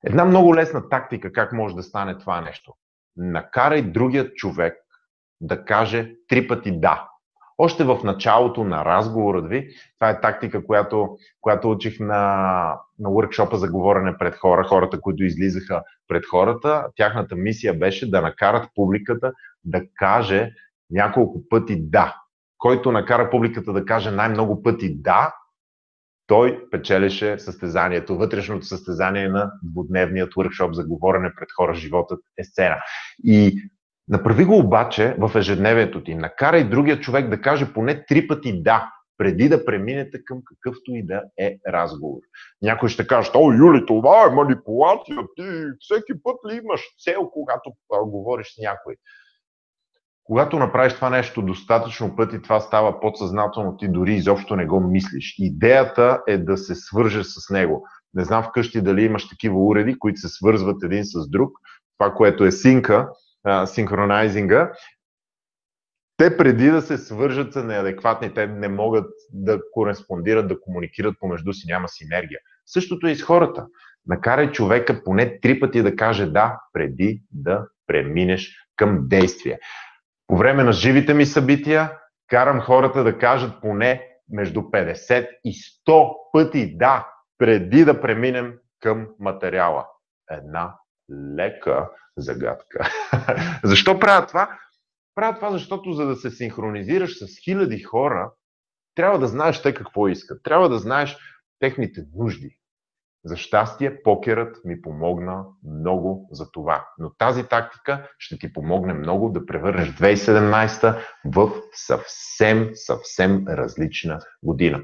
Една много лесна тактика как може да стане това нещо. Накарай другият човек да каже 3 пъти да. Още в началото на разговорът ви, това е тактика, която учих на workshop-а за говорене пред хората, които излизаха пред хората. Тяхната мисия беше да накарат публиката да каже няколко пъти да. Който накара публиката да каже най-много пъти да, той печелеше състезанието, вътрешното състезание на двудневният workshop за говорене пред хора. Животът е сцена. И направи го обаче в ежедневието ти. Накарай другия човек да каже поне 3 пъти да, преди да преминете към какъвто и да е разговор. Някой ще каже: "О, Юли, това е манипулация, ти всеки път ли имаш цел, когато говориш с някой?" Когато направиш това нещо достатъчно пъти, това става подсъзнателно, ти дори изобщо не го мислиш. Идеята е да се свържеш с него. Не знам вкъщи дали имаш такива уреди, които се свързват един с друг. Това, което е синхронайзинга. Те преди да се свържат са неадекватни, те не могат да кореспондират, да комуникират помежду си, няма синергия. Същото е и с хората. Накарай човека поне 3 пъти да каже да, преди да преминеш към действие. По време на живите ми събития карам хората да кажат поне между 50 и 100 пъти да, преди да преминем към материала. Една лека загадка. Защо правя това? Правя това, защото за да се синхронизираш с хиляди хора, трябва да знаеш те какво искат. Трябва да знаеш техните нужди. За щастие, покерът ми помогна много за това. Но тази тактика ще ти помогне много да превърнеш 2017 в съвсем различна година.